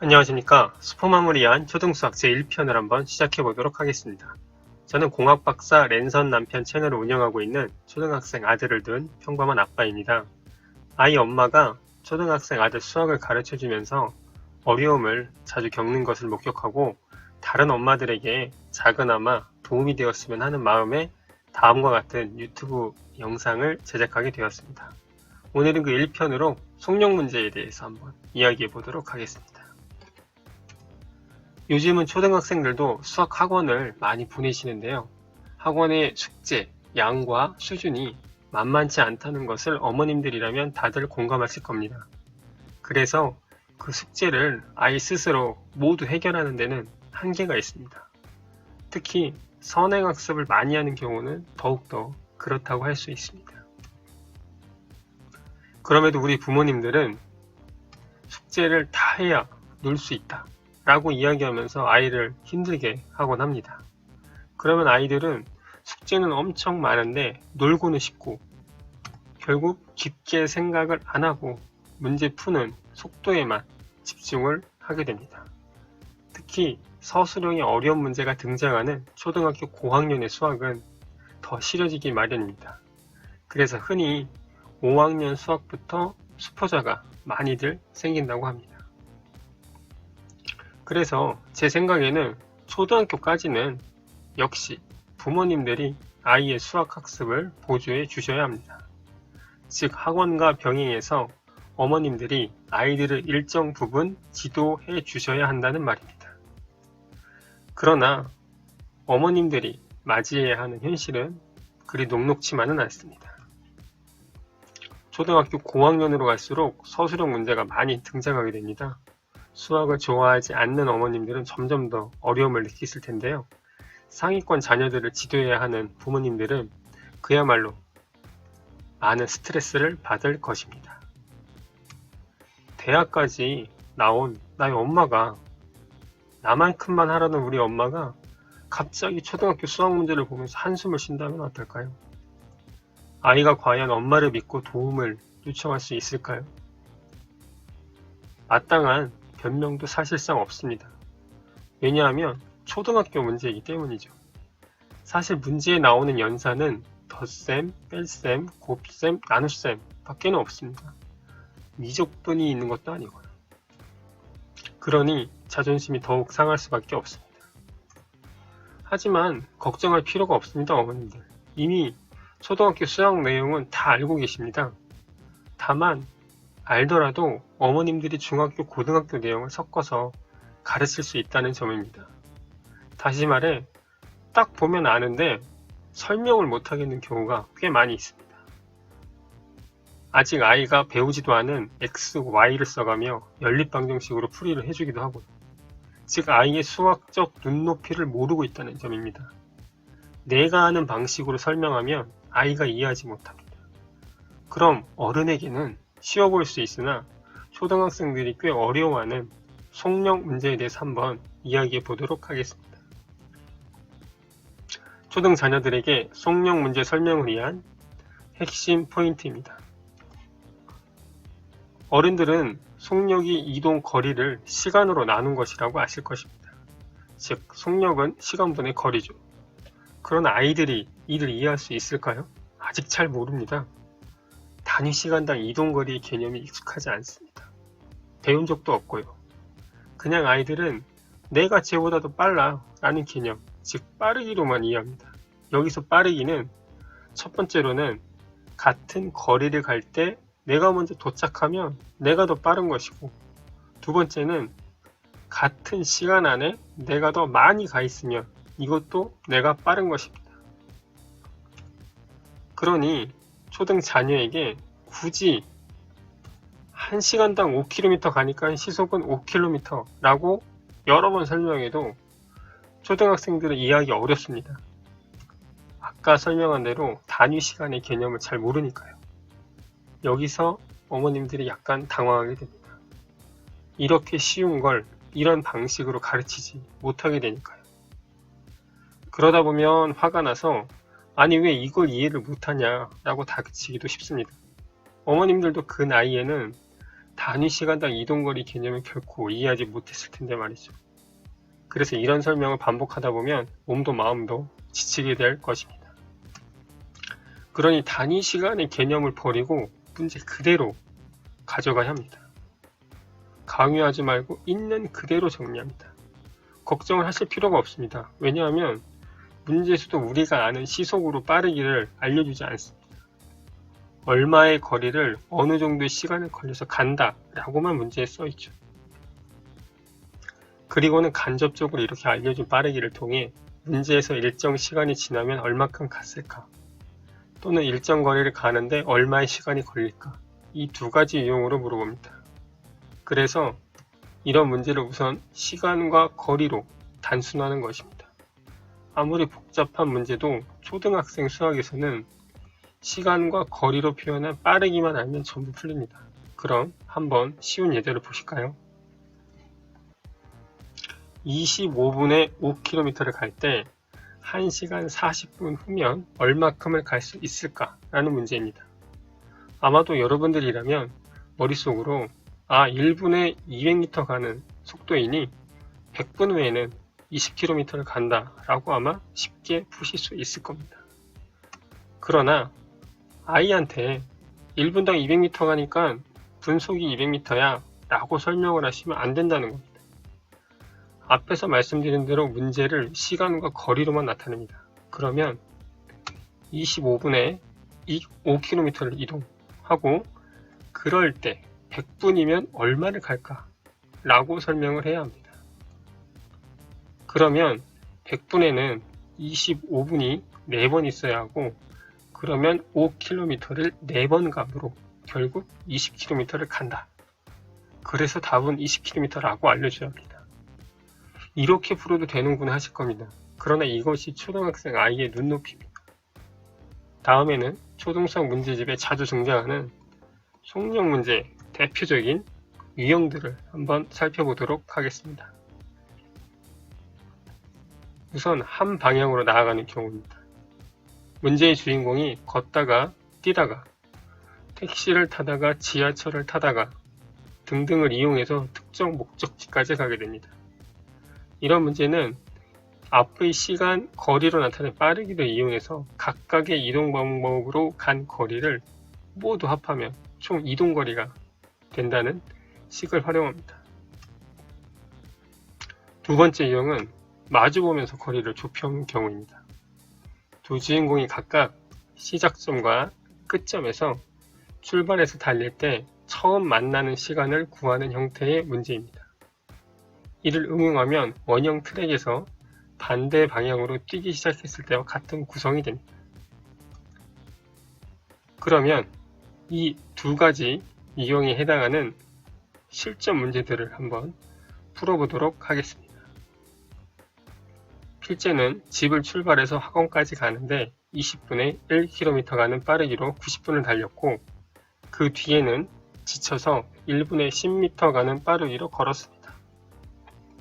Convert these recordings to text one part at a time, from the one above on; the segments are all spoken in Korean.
안녕하십니까. 수포마무리한 초등수학 제1편을 한번 시작해 보도록 하겠습니다. 저는 공학박사 랜선 남편 채널을 운영하고 있는 초등학생 아들을 둔 평범한 아빠입니다. 아이 엄마가 초등학생 아들 수학을 가르쳐 주면서 어려움을 자주 겪는 것을 목격하고 다른 엄마들에게 작은아마 도움이 되었으면 하는 마음에 다음과 같은 유튜브 영상을 제작하게 되었습니다. 오늘은 그 1편으로 속력 문제에 대해서 한번 이야기해 보도록 하겠습니다. 요즘은 초등학생들도 수학 학원을 많이 보내시는데요. 학원의 숙제, 양과 수준이 만만치 않다는 것을 어머님들이라면 다들 공감하실 겁니다. 그래서 그 숙제를 아이 스스로 모두 해결하는 데는 한계가 있습니다. 특히 선행학습을 많이 하는 경우는 더욱더 그렇다고 할 수 있습니다. 그럼에도 우리 부모님들은 숙제를 다 해야 놀 수 있다 라고 이야기하면서 아이를 힘들게 하곤 합니다. 그러면 아이들은 숙제는 엄청 많은데 놀고는 싶고 결국 깊게 생각을 안 하고 문제 푸는 속도에만 집중을 하게 됩니다. 특히 서술형의 어려운 문제가 등장하는 초등학교 고학년의 수학은 더 싫어지기 마련입니다. 그래서 흔히 5학년 수학부터 수포자가 많이들 생긴다고 합니다. 그래서 제 생각에는 초등학교까지는 역시 부모님들이 아이의 수학 학습을 보조해 주셔야 합니다. 즉 학원과 병행해서 어머님들이 아이들을 일정 부분 지도해 주셔야 한다는 말입니다. 그러나 어머님들이 맞이해야 하는 현실은 그리 녹록치만은 않습니다. 초등학교 고학년으로 갈수록 서술형 문제가 많이 등장하게 됩니다. 수학을 좋아하지 않는 어머님들은 점점 더 어려움을 느끼실 텐데요. 상위권 자녀들을 지도해야 하는 부모님들은 그야말로 많은 스트레스를 받을 것입니다. 대학까지 나온 나의 엄마가 나만큼만 하라는 우리 엄마가 갑자기 초등학교 수학 문제를 보면서 한숨을 쉰다면 어떨까요? 아이가 과연 엄마를 믿고 도움을 요청할 수 있을까요? 마땅한 변명도 사실상 없습니다. 왜냐하면 초등학교 문제이기 때문이죠. 사실 문제에 나오는 연산은 덧셈, 뺄셈, 곱셈, 나눗셈 밖에는 없습니다. 미적분이 있는 것도 아니고요. 그러니 자존심이 더욱 상할 수밖에 없습니다. 하지만 걱정할 필요가 없습니다, 어머님들. 이미 초등학교 수학 내용은 다 알고 계십니다. 다만 알더라도 어머님들이 중학교, 고등학교 내용을 섞어서 가르칠 수 있다는 점입니다. 다시 말해, 딱 보면 아는데 설명을 못하겠는 경우가 꽤 많이 있습니다. 아직 아이가 배우지도 않은 X, Y를 써가며 연립방정식으로 풀이를 해주기도 하고요. 즉 아이의 수학적 눈높이를 모르고 있다는 점입니다. 내가 아는 방식으로 설명하면 아이가 이해하지 못합니다. 그럼 어른에게는 쉬워 보일 수 있으나 초등학생들이 꽤 어려워하는 속력 문제에 대해서 한번 이야기해 보도록 하겠습니다. 초등 자녀들에게 속력 문제 설명을 위한 핵심 포인트입니다. 어른들은 속력이 이동 거리를 시간으로 나눈 것이라고 아실 것입니다. 즉, 속력은 시간분의 거리죠. 그러나 아이들이 이를 이해할 수 있을까요? 아직 잘 모릅니다. 단위 시간당 이동거리의 개념이 익숙하지 않습니다. 배운 적도 없고요. 그냥 아이들은 내가 쟤보다도 빨라 라는 개념, 즉 빠르기로만 이해합니다. 여기서 빠르기는 첫 번째로는 같은 거리를 갈 때 내가 먼저 도착하면 내가 더 빠른 것이고, 두 번째는 같은 시간 안에 내가 더 많이 가 있으면 이것도 내가 빠른 것입니다. 그러니 초등 자녀에게 굳이 1시간당 5km 가니까 시속은 5km 라고 여러 번 설명해도 초등학생들은 이해하기 어렵습니다. 아까 설명한 대로 단위 시간의 개념을 잘 모르니까요. 여기서 어머님들이 약간 당황하게 됩니다. 이렇게 쉬운 걸 이런 방식으로 가르치지 못하게 되니까요. 그러다 보면 화가 나서 아니 왜 이걸 이해를 못하냐 라고 다그치기도 쉽습니다. 어머님들도 그 나이에는 단위 시간당 이동거리 개념을 결코 이해하지 못했을 텐데 말이죠. 그래서 이런 설명을 반복하다 보면 몸도 마음도 지치게 될 것입니다. 그러니 단위 시간의 개념을 버리고 문제 그대로 가져가야 합니다. 강요하지 말고 있는 그대로 정리합니다. 걱정을 하실 필요가 없습니다. 왜냐하면 문제에서도 우리가 아는 시속으로 빠르기를 알려주지 않습니다. 얼마의 거리를 어느 정도의 시간을 걸려서 간다 라고만 문제에 써있죠. 그리고는 간접적으로 이렇게 알려준 빠르기를 통해 문제에서 일정 시간이 지나면 얼마큼 갔을까, 또는 일정 거리를 가는데 얼마의 시간이 걸릴까, 이 두 가지 유형으로 물어봅니다. 그래서 이런 문제를 우선 시간과 거리로 단순화하는 것입니다. 아무리 복잡한 문제도 초등학생 수학에서는 시간과 거리로 표현한 빠르기만 알면 전부 풀립니다. 그럼 한번 쉬운 예제를 보실까요? 25분에 5km를 갈 때 1시간 40분 후면 얼마큼을 갈 수 있을까? 라는 문제입니다. 아마도 여러분들이라면 머릿속으로 1분에 200m 가는 속도이니 100분 후에는 20km를 간다 라고 아마 쉽게 푸실 수 있을 겁니다. 그러나 아이한테 1분당 200m 가니까 분속이 200m야 라고 설명을 하시면 안 된다는 겁니다. 앞에서 말씀드린 대로 문제를 시간과 거리로만 나타냅니다. 그러면 25분에 5km를 이동하고 그럴 때 100분이면 얼마를 갈까? 라고 설명을 해야 합니다. 그러면 100분에는 25분이 4번 있어야 하고, 그러면 5km를 4번 감으로 결국 20km를 간다. 그래서 답은 20km라고 알려줘야 합니다. 이렇게 풀어도 되는구나 하실 겁니다. 그러나 이것이 초등학생 아이의 눈높이입니다. 다음에는 초등수학 문제집에 자주 등장하는 속력 문제의 대표적인 유형들을 한번 살펴보도록 하겠습니다. 우선 한 방향으로 나아가는 경우입니다. 문제의 주인공이 걷다가 뛰다가 택시를 타다가 지하철을 타다가 등등을 이용해서 특정 목적지까지 가게 됩니다. 이런 문제는 앞의 시간, 거리로 나타낸 빠르기를 이용해서 각각의 이동 방법으로 간 거리를 모두 합하면 총 이동거리가 된다는 식을 활용합니다. 두 번째 유형은 마주보면서 거리를 좁혀오는 경우입니다. 두 주인공이 각각 시작점과 끝점에서 출발해서 달릴 때 처음 만나는 시간을 구하는 형태의 문제입니다. 이를 응용하면 원형 트랙에서 반대 방향으로 뛰기 시작했을 때와 같은 구성이 됩니다. 그러면 이 두 가지 유형에 해당하는 실전 문제들을 한번 풀어보도록 하겠습니다. 필제는 집을 출발해서 학원까지 가는데 20분에 1km 가는 빠르기로 90분을 달렸고, 그 뒤에는 지쳐서 1분에 10m 가는 빠르기로 걸었습니다.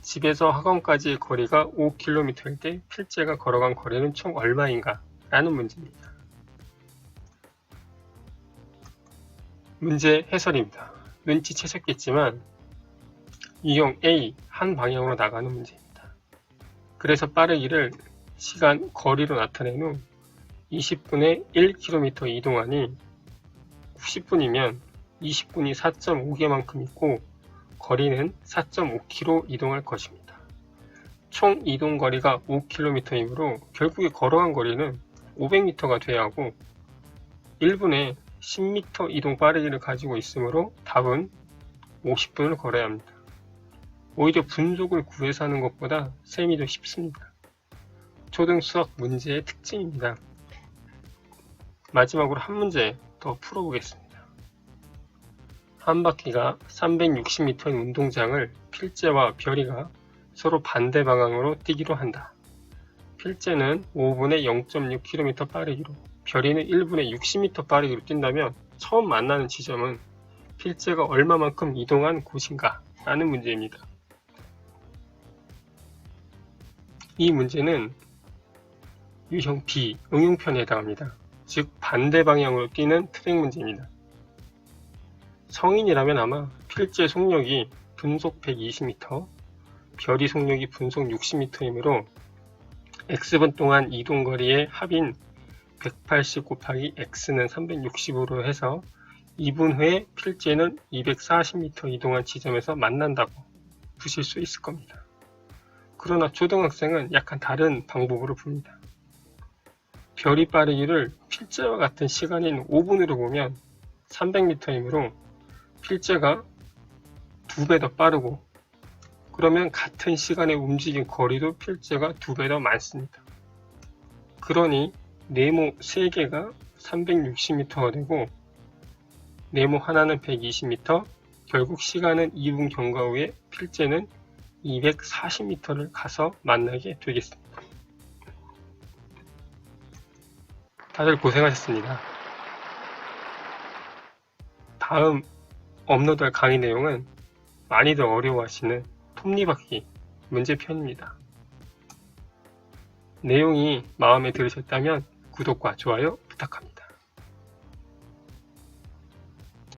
집에서 학원까지의 거리가 5km일 때 필제가 걸어간 거리는 총 얼마인가? 라는 문제입니다. 문제 해설입니다. 눈치채셨겠지만 유형 A 한 방향으로 나가는 문제입니다. 그래서 빠르기를 시간, 거리로 나타낸 후 20분에 1km 이동하니 90분이면 20분이 4.5개만큼 있고 거리는 4.5km 이동할 것입니다. 총 이동 거리가 5km이므로 결국에 걸어간 거리는 500m가 돼야 하고 1분에 10m 이동 빠르기를 가지고 있으므로 답은 50분을 걸어야 합니다. 오히려 분속을 구해서 하는 것보다 셈이 더 쉽습니다. 초등 수학 문제의 특징입니다. 마지막으로 한 문제 더 풀어보겠습니다. 한 바퀴가 360m인 운동장을 필제와 별이가 서로 반대 방향으로 뛰기로 한다. 필제는 5분에 0.6km 빠르기로, 별이는 1분에 60m 빠르기로 뛴다면 처음 만나는 지점은 필제가 얼마만큼 이동한 곳인가? 라는 문제입니다. 이 문제는 유형 B, 응용편에 해당합니다. 즉 반대 방향으로 뛰는 트랙 문제입니다. 성인이라면 아마 필재 속력이 분속 120m, 별이 속력이 분속 60m이므로 x분 동안 이동거리의 합인 180 곱하기 x는 360으로 해서 2분 후에 필재는 240m 이동한 지점에서 만난다고 푸실 수 있을 겁니다. 그러나 초등학생은 약간 다른 방법으로 봅니다. 별이 빠르기를 필재와 같은 시간인 5분으로 보면 300m이므로 필재가 2배 더 빠르고, 그러면 같은 시간에 움직인 거리도 필재가 2배 더 많습니다. 그러니 네모 3개가 360m가 되고 네모 하나는 120m, 결국 시간은 2분 경과 후에 필재는 240m를 가서 만나게 되겠습니다. 다들 고생하셨습니다. 다음 업로드할 강의 내용은 많이들 어려워하시는 톱니바퀴 문제편입니다. 내용이 마음에 들으셨다면 구독과 좋아요 부탁합니다.